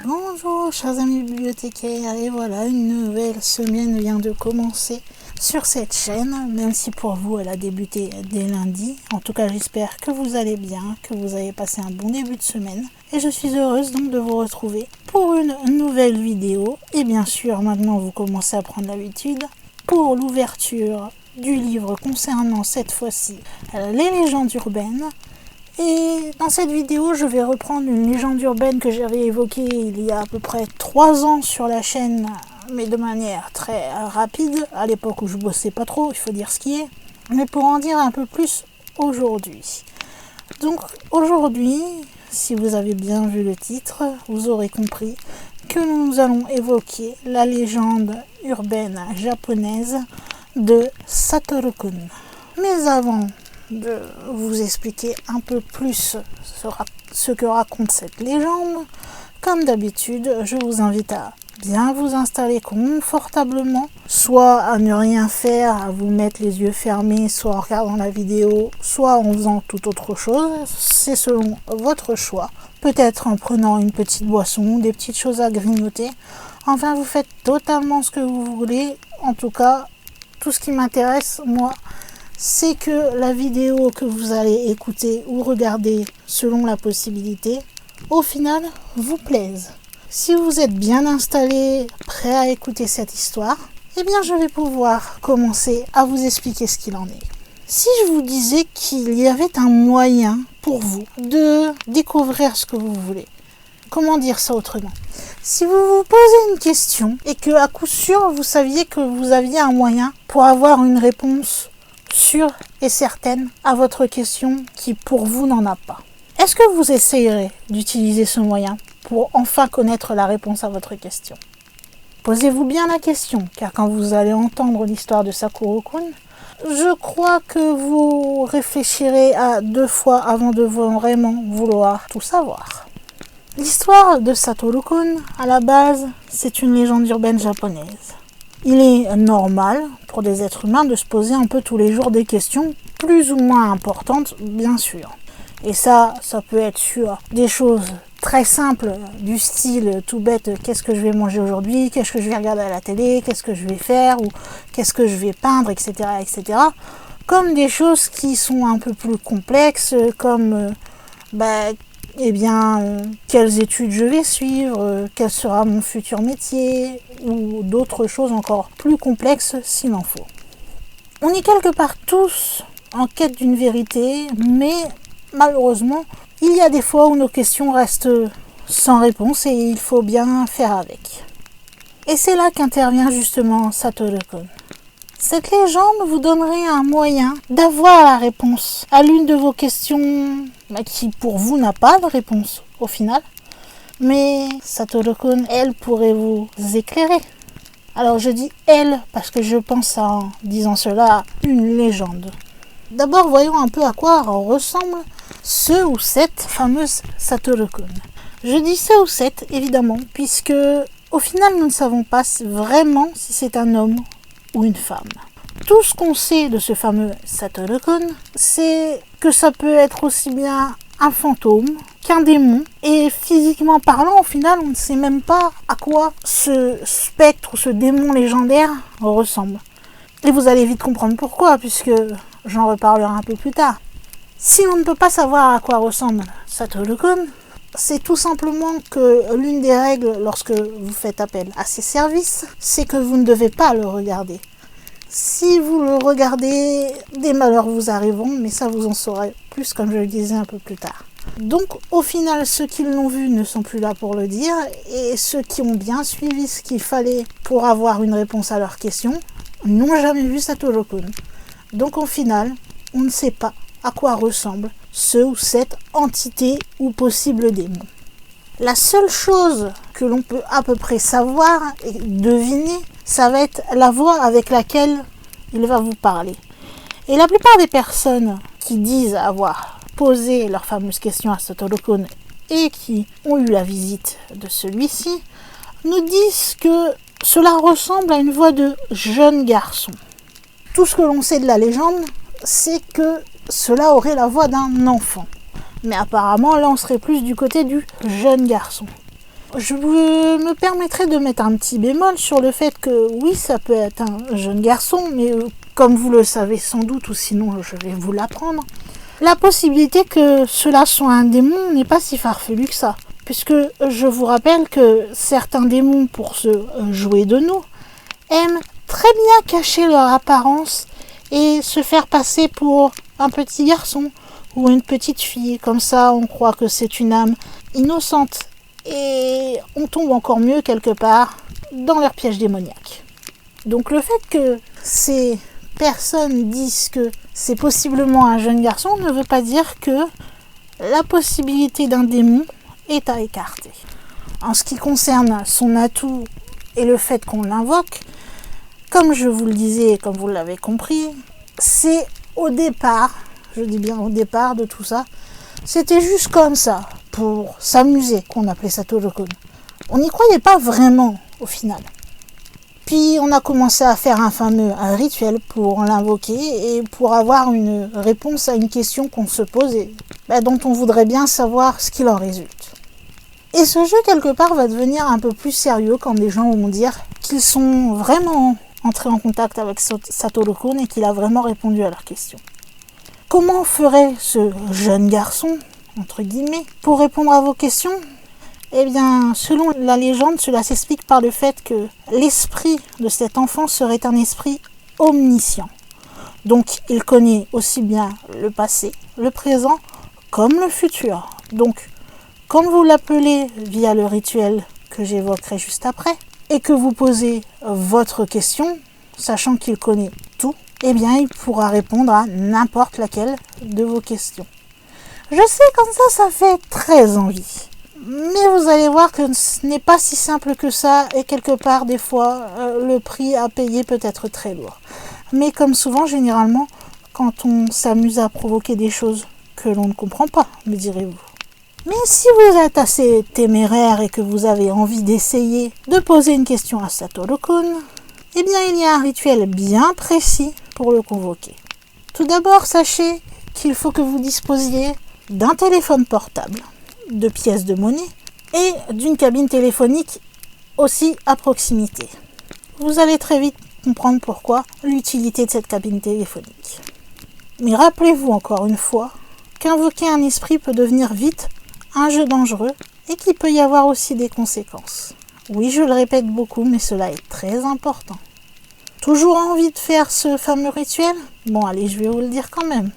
Bonjour chers amis bibliothécaires, et voilà, une nouvelle semaine vient de commencer sur cette chaîne, même si pour vous elle a débuté dès lundi. En tout cas j'espère que vous allez bien, que vous avez passé un bon début de semaine, et je suis heureuse donc de vous retrouver pour une nouvelle vidéo. Et bien sûr maintenant vous commencez à prendre l'habitude pour l'ouverture du livre concernant cette fois-ci les légendes urbaines. Et dans cette vidéo, je vais reprendre une légende urbaine que j'avais évoquée il y a à peu près 3 ans sur la chaîne, mais de manière très rapide, à l'époque où je bossais pas trop, il faut dire ce qui est, mais pour en dire un peu plus aujourd'hui. Donc aujourd'hui, si vous avez bien vu le titre, vous aurez compris que nous allons évoquer la légende urbaine japonaise de Satoru-kun. Mais avant de vous expliquer un peu plus ce que raconte cette légende, comme d'habitude, je vous invite à bien vous installer confortablement, soit à ne rien faire, à vous mettre les yeux fermés, soit en regardant la vidéo, soit en faisant toute autre chose. C'est selon votre choix. Peut-être en prenant une petite boisson, des petites choses à grignoter. Enfin, vous faites totalement ce que vous voulez. En tout cas, tout ce qui m'intéresse, moi, c'est que la vidéo que vous allez écouter ou regarder selon la possibilité, au final, vous plaise. Si vous êtes bien installé, prêt à écouter cette histoire, eh bien je vais pouvoir commencer à vous expliquer ce qu'il en est. Si je vous disais qu'il y avait un moyen pour vous de découvrir ce que vous voulez, comment dire ça autrement ? Si vous vous posez une question et que à coup sûr vous saviez que vous aviez un moyen pour avoir une réponse sûre et certaine à votre question qui pour vous n'en a pas. Est-ce que vous essayerez d'utiliser ce moyen pour enfin connaître la réponse à votre question ? Posez-vous bien la question, car quand vous allez entendre l'histoire de Satoru-kun, je crois que vous réfléchirez à 2 fois avant de vraiment vouloir tout savoir. L'histoire de Satoru-kun, à la base, c'est une légende urbaine japonaise. Il est normal pour des êtres humains de se poser un peu tous les jours des questions plus ou moins importantes, bien sûr. Et ça peut être sur des choses très simples du style tout bête, qu'est-ce que je vais manger aujourd'hui, qu'est-ce que je vais regarder à la télé, qu'est-ce que je vais faire, ou qu'est-ce que je vais peindre, etc., etc. Comme des choses qui sont un peu plus complexes, comme quelles études je vais suivre, quel sera mon futur métier, ou d'autres choses encore plus complexes s'il en faut. On est quelque part tous en quête d'une vérité, mais malheureusement, il y a des fois où nos questions restent sans réponse et il faut bien faire avec. Et c'est là qu'intervient justement Satoru-kun. Cette légende vous donnerait un moyen d'avoir la réponse à l'une de vos questions qui pour vous n'a pas de réponse au final. Mais Satoru-kun, elle, pourrait vous éclairer. Alors je dis elle parce que je pense en disant cela une légende. D'abord voyons un peu à quoi ressemble ce ou cette fameuse Satoru-kun. Je dis ce ou cette évidemment puisque au final nous ne savons pas vraiment si c'est un homme ou une femme. Tout ce qu'on sait de ce fameux Satoru-kun, c'est que ça peut être aussi bien un fantôme qu'un démon. Et physiquement parlant, au final, on ne sait même pas à quoi ce spectre ou ce démon légendaire ressemble. Et vous allez vite comprendre pourquoi, puisque j'en reparlerai un peu plus tard. Si on ne peut pas savoir à quoi ressemble Satoru-kun, c'est tout simplement que l'une des règles lorsque vous faites appel à ses services, c'est que vous ne devez pas le regarder. Si vous le regardez, des malheurs vous arriveront, mais ça vous en saurez plus comme je le disais un peu plus tard. Donc au final, ceux qui l'ont vu ne sont plus là pour le dire, et ceux qui ont bien suivi ce qu'il fallait pour avoir une réponse à leurs questions n'ont jamais vu Satoru-kun. Donc au final, on ne sait pas à quoi ressemble ce ou cette entité ou possible démon. La seule chose que l'on peut à peu près savoir et deviner, ça va être la voix avec laquelle il va vous parler. Et la plupart des personnes qui disent avoir posé leurs fameuses questions à Satoru-kun et qui ont eu la visite de celui-ci, nous disent que cela ressemble à une voix de jeune garçon. Tout ce que l'on sait de la légende, c'est que cela aurait la voix d'un enfant. Mais apparemment, là, on serait plus du côté du jeune garçon. Je me permettrai de mettre un petit bémol sur le fait que oui, ça peut être un jeune garçon, mais comme vous le savez sans doute, ou sinon je vais vous l'apprendre, la possibilité que cela soit un démon n'est pas si farfelu que ça. Puisque je vous rappelle que certains démons, pour se jouer de nous, aiment très bien cacher leur apparence et se faire passer pour un petit garçon ou une petite fille. Comme ça, on croit que c'est une âme innocente. Et on tombe encore mieux quelque part dans leur piège démoniaque. Donc le fait que ces personnes disent que c'est possiblement un jeune garçon ne veut pas dire que la possibilité d'un démon est à écarter. En ce qui concerne son atout et le fait qu'on l'invoque, comme je vous le disais et comme vous l'avez compris, c'est au départ, je dis bien au départ de tout ça, c'était juste comme ça, pour s'amuser, qu'on appelait ça Tolokun. On n'y croyait pas vraiment, au final. Puis on a commencé à faire un rituel pour l'invoquer et pour avoir une réponse à une question qu'on se pose et dont on voudrait bien savoir ce qu'il en résulte. Et ce jeu, quelque part, va devenir un peu plus sérieux quand des gens vont dire qu'ils sont vraiment entrés en contact avec Satoru-kun et qu'il a vraiment répondu à leurs questions. Comment ferait ce jeune garçon, entre guillemets, pour répondre à vos questions ? Eh bien, selon la légende, cela s'explique par le fait que l'esprit de cet enfant serait un esprit omniscient. Donc, il connaît aussi bien le passé, le présent, comme le futur. Donc, quand vous l'appelez via le rituel que j'évoquerai juste après, et que vous posez votre question, sachant qu'il connaît tout, eh bien, il pourra répondre à n'importe laquelle de vos questions. Je sais, comme ça fait très envie. Mais vous allez voir que ce n'est pas si simple que ça, et quelque part, des fois, le prix à payer peut être très lourd. Mais comme souvent, généralement, quand on s'amuse à provoquer des choses que l'on ne comprend pas, me direz-vous. Mais si vous êtes assez téméraire et que vous avez envie d'essayer de poser une question à Satoru-kun, eh bien, il y a un rituel bien précis pour le convoquer. Tout d'abord, sachez qu'il faut que vous disposiez d'un téléphone portable, de pièces de monnaie et d'une cabine téléphonique aussi à proximité. Vous allez très vite comprendre pourquoi l'utilité de cette cabine téléphonique. Mais rappelez-vous encore une fois qu'invoquer un esprit peut devenir vite un jeu dangereux et qu'il peut y avoir aussi des conséquences. Oui, je le répète beaucoup, mais cela est très important. Toujours envie de faire ce fameux rituel ? Bon, allez, je vais vous le dire quand même.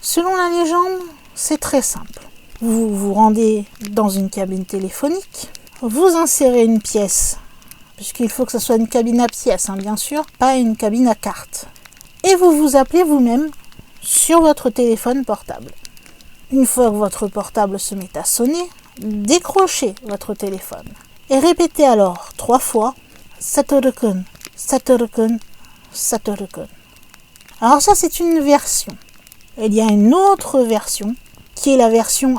Selon la légende, c'est très simple. Vous vous rendez dans une cabine téléphonique, vous insérez une pièce, puisqu'il faut que ce soit une cabine à pièces, bien sûr, pas une cabine à cartes. Et vous vous appelez vous-même sur votre téléphone portable. Une fois que votre portable se met à sonner, décrochez votre téléphone et répétez alors 3 fois « Satoru-kun, Satoru-kun, Satoru-kun ». Alors ça, c'est une version. Il y a une autre version, qui est la version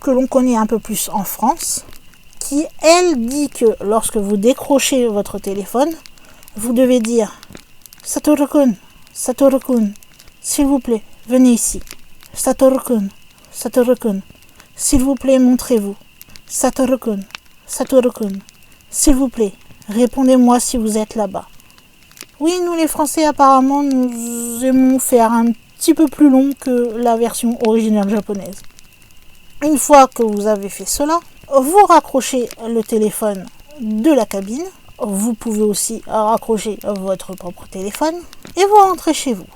que l'on connaît un peu plus en France, qui, elle, dit que lorsque vous décrochez votre téléphone, vous devez dire « Satoru-kun, Satoru-kun, s'il vous plaît, venez ici. Satoru-kun, Satoru-kun, s'il vous plaît, montrez-vous. Satoru-kun, Satoru-kun, s'il vous plaît, répondez-moi si vous êtes là-bas. » Oui, nous les Français, apparemment, nous aimons faire un petit peu plus long que la version originale japonaise. Une fois que vous avez fait cela, vous raccrochez le téléphone de la cabine. Vous pouvez aussi raccrocher votre propre téléphone et vous rentrez chez vous.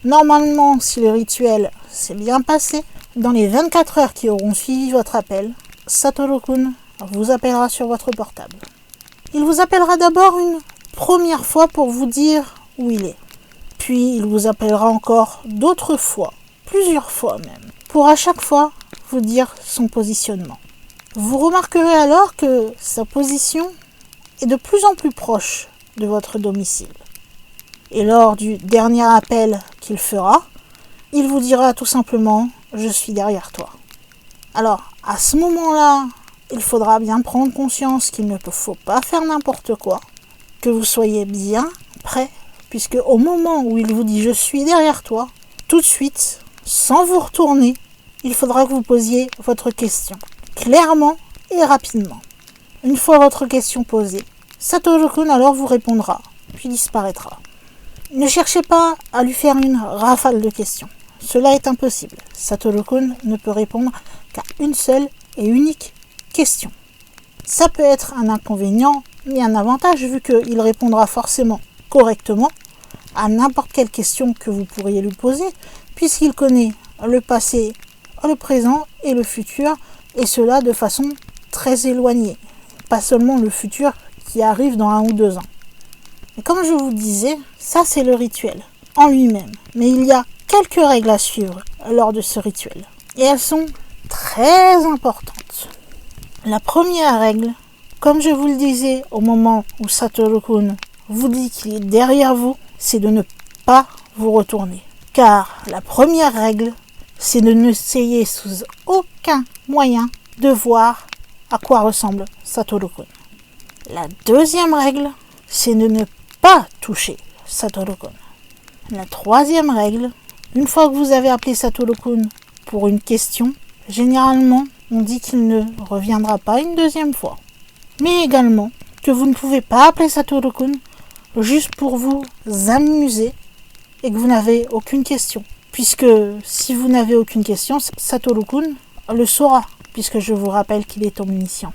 Normalement, si le rituel s'est bien passé, dans les 24 heures qui auront suivi votre appel, Satoru-kun vous appellera sur votre portable. Il vous appellera d'abord une première fois pour vous dire où il est. Puis il vous appellera encore d'autres fois, plusieurs fois même, pour à chaque fois vous dire son positionnement. Vous remarquerez alors que sa position est de plus en plus proche de votre domicile. Et lors du dernier appel qu'il fera, il vous dira tout simplement « Je suis derrière toi ». Alors, à ce moment-là, il faudra bien prendre conscience qu'il ne faut pas faire n'importe quoi, que vous soyez bien prêt, puisque au moment où il vous dit « Je suis derrière toi », tout de suite, sans vous retourner, il faudra que vous posiez votre question, clairement et rapidement. Une fois votre question posée, Satoru-kun alors vous répondra, puis disparaîtra. Ne cherchez pas à lui faire une rafale de questions. Cela est impossible. Satoru-kun ne peut répondre qu'à une seule et unique question. Ça peut être un inconvénient, mais un avantage vu qu'il répondra forcément correctement à n'importe quelle question que vous pourriez lui poser, puisqu'il connaît le passé, le présent et le futur, et cela de façon très éloignée. Pas seulement le futur qui arrive dans 1 ou 2 ans. Et comme je vous disais, ça c'est le rituel en lui-même. Mais il y a quelques règles à suivre lors de ce rituel. Et elles sont très importantes. La première règle, comme je vous le disais au moment où Satoru-kun vous dit qu'il est derrière vous, c'est de ne pas vous retourner. Car la première règle, c'est de n'essayer sous aucun moyen de voir à quoi ressemble Satoru-kun. La deuxième règle, c'est de ne pas toucher Satoru-kun. La troisième règle, une fois que vous avez appelé Satoru-kun pour une question, généralement, on dit qu'il ne reviendra pas une deuxième fois. Mais également, que vous ne pouvez pas appeler Satoru-kun juste pour vous amuser et que vous n'avez aucune question. Puisque si vous n'avez aucune question, Satoru-kun le saura, puisque je vous rappelle qu'il est omniscient.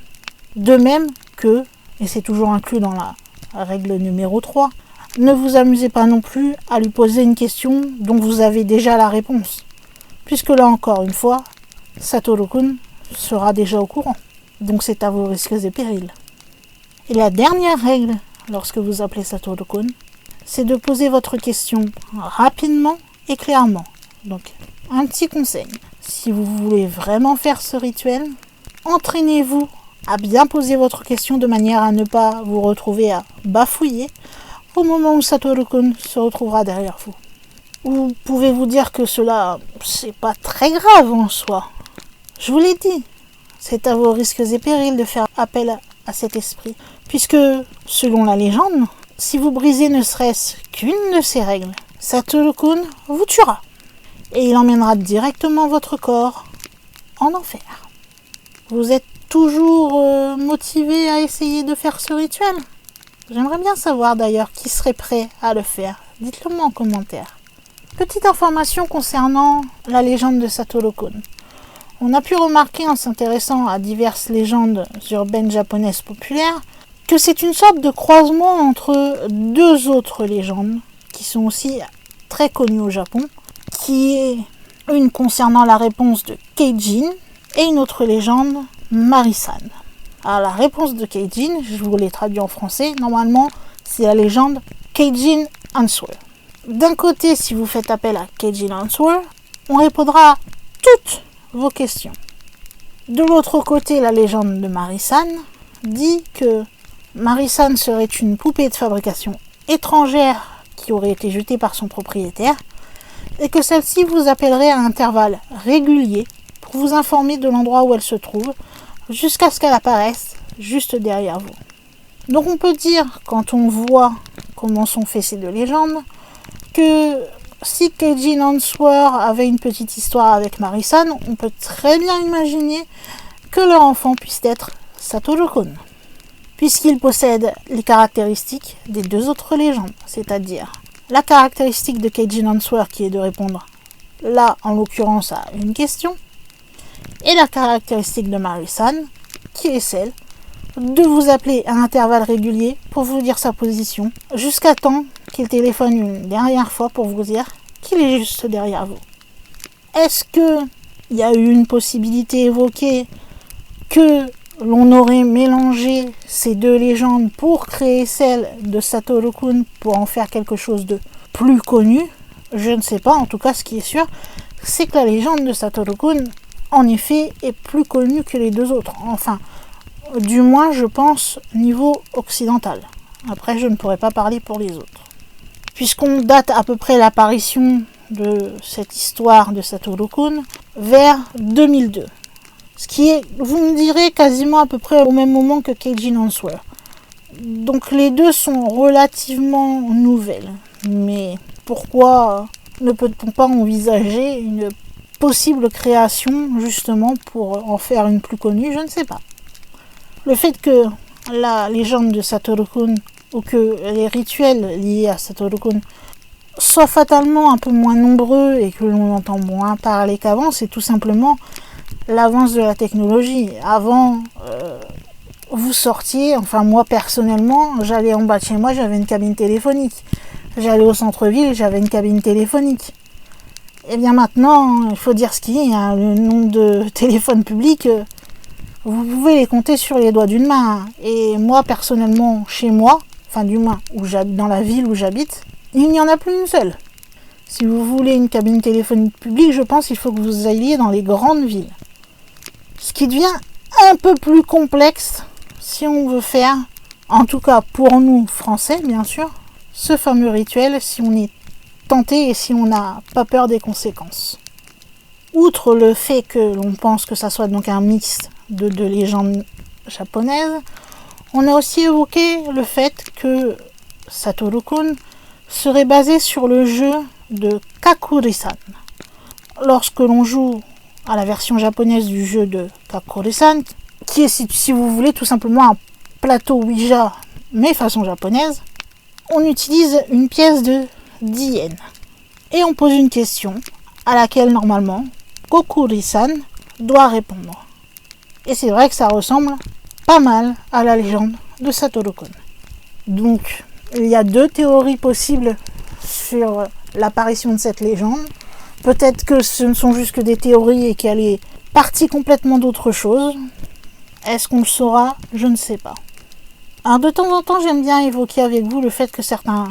De même que, et c'est toujours inclus dans la règle numéro 3, ne vous amusez pas non plus à lui poser une question dont vous avez déjà la réponse. Puisque là encore une fois, Satoru-kun sera déjà au courant. Donc c'est à vos risques et périls. Et la dernière règle, lorsque vous appelez Satoru-kun, c'est de poser votre question rapidement et clairement. Donc, un petit conseil. Si vous voulez vraiment faire ce rituel, entraînez-vous à bien poser votre question de manière à ne pas vous retrouver à bafouiller au moment où Satoru-kun se retrouvera derrière vous. Ou pouvez-vous dire que cela, c'est pas très grave en soi. Je vous l'ai dit, c'est à vos risques et périls de faire appel à cet esprit. Puisque, selon la légende, si vous brisez ne serait-ce qu'une de ces règles, Satoru-kun vous tuera. Et il emmènera directement votre corps en enfer. Vous êtes toujours motivé à essayer de faire ce rituel? J'aimerais bien savoir d'ailleurs qui serait prêt à le faire. Dites-le moi en commentaire. Petite information concernant la légende de Satoru-kun. On a pu remarquer en s'intéressant à diverses légendes urbaines japonaises populaires que c'est une sorte de croisement entre 2 autres légendes qui sont aussi très connues au Japon, qui est une concernant la réponse de Keijin et une autre légende, Marisan. Alors la réponse de Keijin, je vous l'ai traduit en français, normalement c'est la légende Keijin Answer. D'un côté, si vous faites appel à Keijin Answer, on répondra à toutes vos questions. De l'autre côté, la légende de Marisan dit que Marisan serait une poupée de fabrication étrangère qui aurait été jetée par son propriétaire et que celle-ci vous appellerait à intervalles réguliers pour vous informer de l'endroit où elle se trouve jusqu'à ce qu'elle apparaisse juste derrière vous. Donc on peut dire, quand on voit comment sont faites ces 2 légendes, que si Keijin Answer avait une petite histoire avec Marisan, on peut très bien imaginer que leur enfant puisse être Satoru-kun, puisqu'il possède les caractéristiques des 2 autres légendes, c'est-à-dire la caractéristique de Keijin Answer qui est de répondre là en l'occurrence à une question, et la caractéristique de Marisan qui est celle de vous appeler à intervalles réguliers pour vous dire sa position jusqu'à temps qu'il téléphone une dernière fois pour vous dire qu'il est juste derrière vous. Est-ce que il y a eu une possibilité évoquée que l'on aurait mélangé ces 2 légendes pour créer celle de Satoru-kun pour en faire quelque chose de plus connu? Je ne sais pas, en tout cas ce qui est sûr, c'est que la légende de Satoru-kun, en effet, est plus connue que les 2 autres. Enfin, du moins je pense niveau occidental. Après, je ne pourrais pas parler pour les autres. Puisqu'on date à peu près l'apparition de cette histoire de Satoru-kun vers 2002. Ce qui est, vous me direz, quasiment à peu près au même moment que Keijin Answer. Donc les 2 sont relativement nouvelles. Mais pourquoi ne peut-on pas envisager une possible création justement pour en faire une plus connue? Je ne sais pas. Le fait que la légende de Satoru-kun ou que les rituels liés à Satoru-kun soient fatalement un peu moins nombreux et que l'on entend moins parler qu'avant, c'est tout simplement l'avance de la technologie. Avant, vous sortiez, enfin moi personnellement, j'allais en bas de chez moi, j'avais une cabine téléphonique. J'allais au centre-ville, j'avais une cabine téléphonique. Et bien maintenant, il faut dire ce qu'il y a, le nombre de téléphones publics, vous pouvez les compter sur les doigts d'une main. Et moi personnellement, chez moi, enfin du moins dans la ville où j'habite, il n'y en a plus une seule. Si vous voulez une cabine téléphonique publique, je pense qu'il faut que vous alliez dans les grandes villes. Ce qui devient un peu plus complexe si on veut faire, en tout cas pour nous Français bien sûr, ce fameux rituel si on est tenté et si on n'a pas peur des conséquences. Outre le fait que l'on pense que ça soit donc un mix de deux légendes japonaises, on a aussi évoqué le fait que Satoru-kun serait basé sur le jeu de Kakuri-san. Lorsque l'on joue à la version japonaise du jeu de Kakuri-san, qui est, si vous voulez, tout simplement un plateau Ouija, mais façon japonaise, on utilise une pièce de 10 yens. Et on pose une question à laquelle, normalement, Kokuri-san doit répondre. Et c'est vrai que ça ressemble pas mal à la légende de Satoru-kun. Donc, il y a deux théories possibles sur l'apparition de cette légende. Peut-être que ce ne sont juste que des théories et qu'elle est partie complètement d'autre chose. Est-ce qu'on le saura? Je ne sais pas. Alors de temps en temps, j'aime bien évoquer avec vous le fait que certains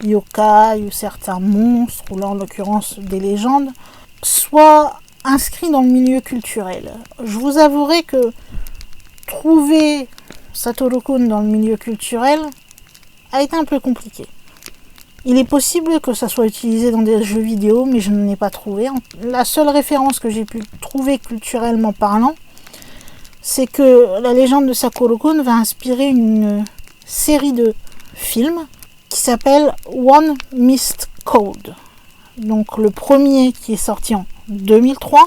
yokai ou certains monstres, ou là en l'occurrence des légendes, soient inscrits dans le milieu culturel. Je vous avouerai que trouver Satoru-kun dans le milieu culturel a été un peu compliqué. Il est possible que ça soit utilisé dans des jeux vidéo, mais je n'en ai pas trouvé. La seule référence que j'ai pu trouver culturellement parlant, c'est que la légende de Satoru-kun va inspirer une série de films qui s'appelle One Missed Code. Donc le premier qui est sorti en 2003,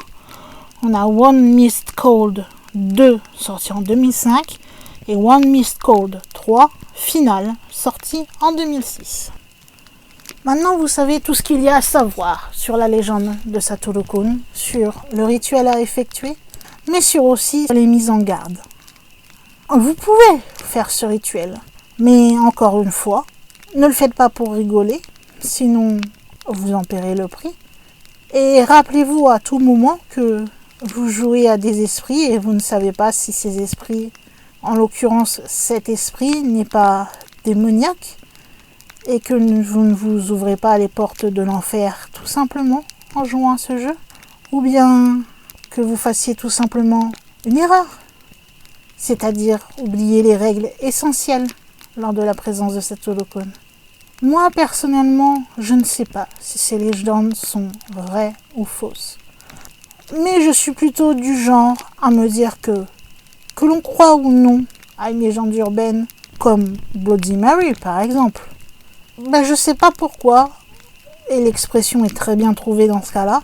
on a One Missed Code 2 sorti en 2005 et One Missed Code 3 final sorti en 2006. Maintenant vous savez tout ce qu'il y a à savoir sur la légende de Satoru-kun, sur le rituel à effectuer, mais sur aussi les mises en garde. Vous pouvez faire ce rituel, mais encore une fois, ne le faites pas pour rigoler, sinon vous en paierez le prix. Et rappelez-vous à tout moment que vous jouez à des esprits et vous ne savez pas si ces esprits, en l'occurrence cet esprit, n'est pas démoniaque et que vous ne vous ouvrez pas les portes de l'enfer tout simplement en jouant à ce jeu, ou bien que vous fassiez tout simplement une erreur, c'est-à-dire oublier les règles essentielles lors de la présence de Satoru-kun. Moi, personnellement, je ne sais pas si ces légendes sont vraies ou fausses. Mais je suis plutôt du genre à me dire que l'on croit ou non à une légende urbaine comme Bloody Mary, par exemple, je ne sais pas pourquoi, et l'expression est très bien trouvée dans ce cas-là,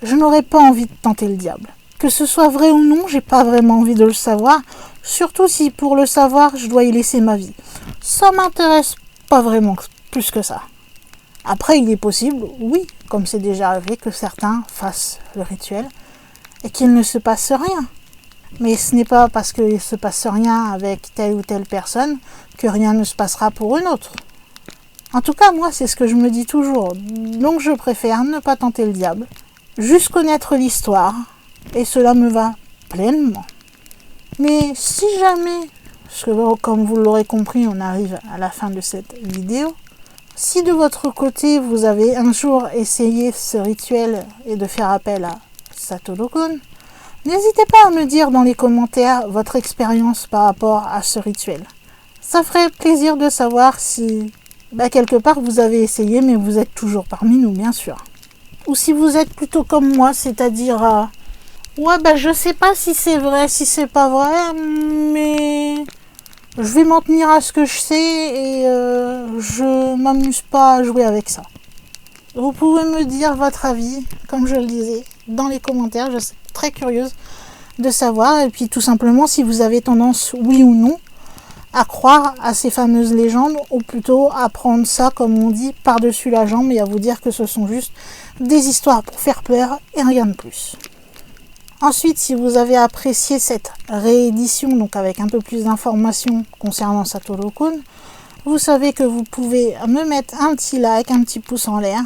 je n'aurais pas envie de tenter le diable. Que ce soit vrai ou non, j'ai pas vraiment envie de le savoir, surtout si pour le savoir, je dois y laisser ma vie. Ça m'intéresse pas vraiment plus que ça. Après, il est possible, oui, comme c'est déjà arrivé, que certains fassent le rituel et qu'il ne se passe rien. Mais ce n'est pas parce qu'il ne se passe rien avec telle ou telle personne que rien ne se passera pour une autre. En tout cas, moi, c'est ce que je me dis toujours. Donc, je préfère ne pas tenter le diable, juste connaître l'histoire, et cela me va pleinement. Mais si jamais, parce que comme vous l'aurez compris, on arrive à la fin de cette vidéo, si de votre côté, vous avez un jour essayé ce rituel et de faire appel à Satoru-kun, n'hésitez pas à me dire dans les commentaires votre expérience par rapport à ce rituel. Ça ferait plaisir de savoir si, quelque part, vous avez essayé, mais vous êtes toujours parmi nous, bien sûr. Ou si vous êtes plutôt comme moi, c'est-à-dire je sais pas si c'est vrai, si c'est pas vrai, mais je vais m'en tenir à ce que je sais et je m'amuse pas à jouer avec ça. Vous pouvez me dire votre avis, comme je le disais, dans les commentaires, je suis très curieuse de savoir, et puis tout simplement si vous avez tendance, oui ou non, à croire à ces fameuses légendes, ou plutôt à prendre ça, comme on dit, par-dessus la jambe et à vous dire que ce sont juste des histoires pour faire peur et rien de plus. Ensuite, si vous avez apprécié cette réédition, donc avec un peu plus d'informations concernant Satoru-kun, vous savez que vous pouvez me mettre un petit like, un petit pouce en l'air.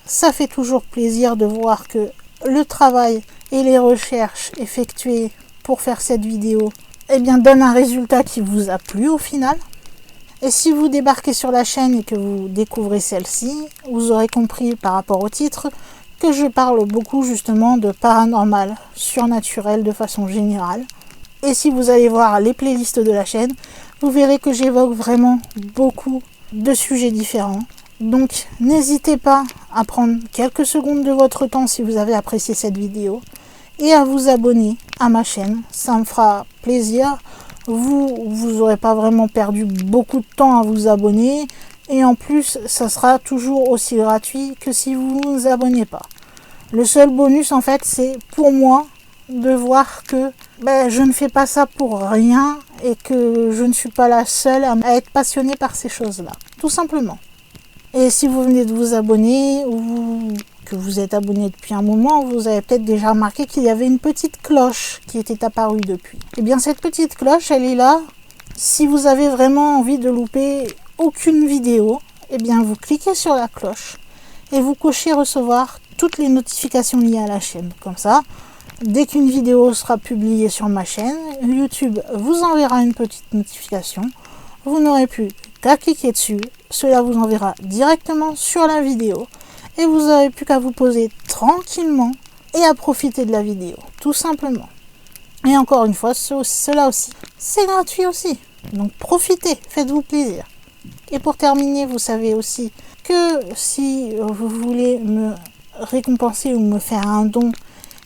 Ça fait toujours plaisir de voir que le travail et les recherches effectuées pour faire cette vidéo donnent un résultat qui vous a plu au final. Et si vous débarquez sur la chaîne et que vous découvrez celle-ci, vous aurez compris par rapport au titre que je parle beaucoup justement de paranormal, surnaturel de façon générale. Et si vous allez voir les playlists de la chaîne, vous verrez que j'évoque vraiment beaucoup de sujets différents. Donc n'hésitez pas à prendre quelques secondes de votre temps si vous avez apprécié cette vidéo et à vous abonner à ma chaîne, ça me fera plaisir. Vous n'aurez pas vraiment perdu beaucoup de temps à vous abonner et en plus ça sera toujours aussi gratuit que si vous ne vous abonnez pas. Le seul bonus en fait c'est pour moi de voir que je ne fais pas ça pour rien et que je ne suis pas la seule à être passionnée par ces choses-là, tout simplement. Et si vous venez de vous abonner ou que vous êtes abonné depuis un moment, vous avez peut-être déjà remarqué qu'il y avait une petite cloche qui était apparue depuis. Et bien cette petite cloche, elle est là. Si vous avez vraiment envie de louper aucune vidéo, vous cliquez sur la cloche et vous cochez recevoir toutes les notifications liées à la chaîne. Comme ça, dès qu'une vidéo sera publiée sur ma chaîne, YouTube vous enverra une petite notification. Vous n'aurez plus qu'à cliquer dessus. Cela vous enverra directement sur la vidéo. Et vous n'aurez plus qu'à vous poser tranquillement et à profiter de la vidéo. Tout simplement. Et encore une fois, cela aussi, c'est gratuit aussi. Donc profitez, faites-vous plaisir. Et pour terminer, vous savez aussi que si vous voulez me récompenser ou me faire un don,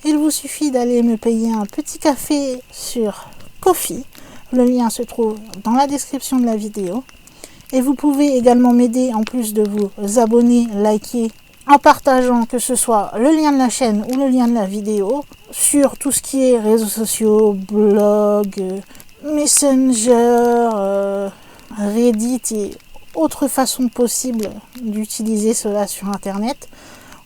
il vous suffit d'aller me payer un petit café sur Ko-fi. Le lien se trouve dans la description de la vidéo. Et vous pouvez également m'aider en plus de vous abonner, liker, en partageant que ce soit le lien de la chaîne ou le lien de la vidéo sur tout ce qui est réseaux sociaux, blog, Messenger, Reddit et autres façons possibles d'utiliser cela sur Internet.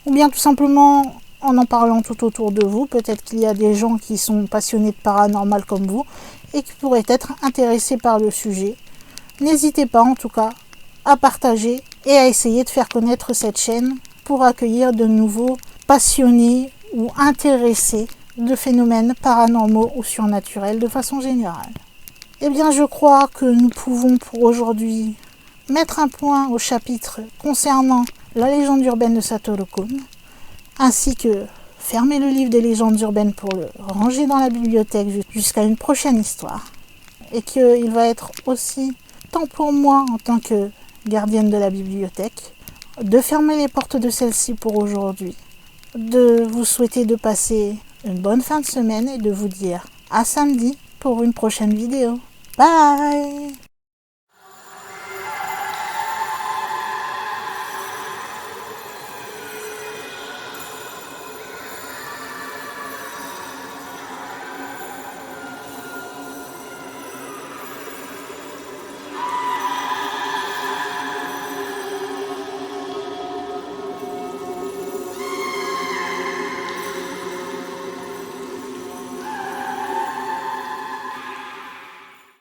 Ou bien tout simplement en parlant tout autour de vous. Peut-être qu'il y a des gens qui sont passionnés de paranormal comme vous et qui pourraient être intéressés par le sujet. N'hésitez pas en tout cas à partager et à essayer de faire connaître cette chaîne pour accueillir de nouveaux passionnés ou intéressés de phénomènes paranormaux ou surnaturels de façon générale. Je crois que nous pouvons pour aujourd'hui mettre un point au chapitre concernant la légende urbaine de Satoru-kun, ainsi que fermer le livre des légendes urbaines pour le ranger dans la bibliothèque jusqu'à une prochaine histoire, et qu'il va être aussi temps pour moi en tant que gardienne de la bibliothèque de fermer les portes de celle-ci pour aujourd'hui, de vous souhaiter de passer une bonne fin de semaine et de vous dire à samedi pour une prochaine vidéo. Bye!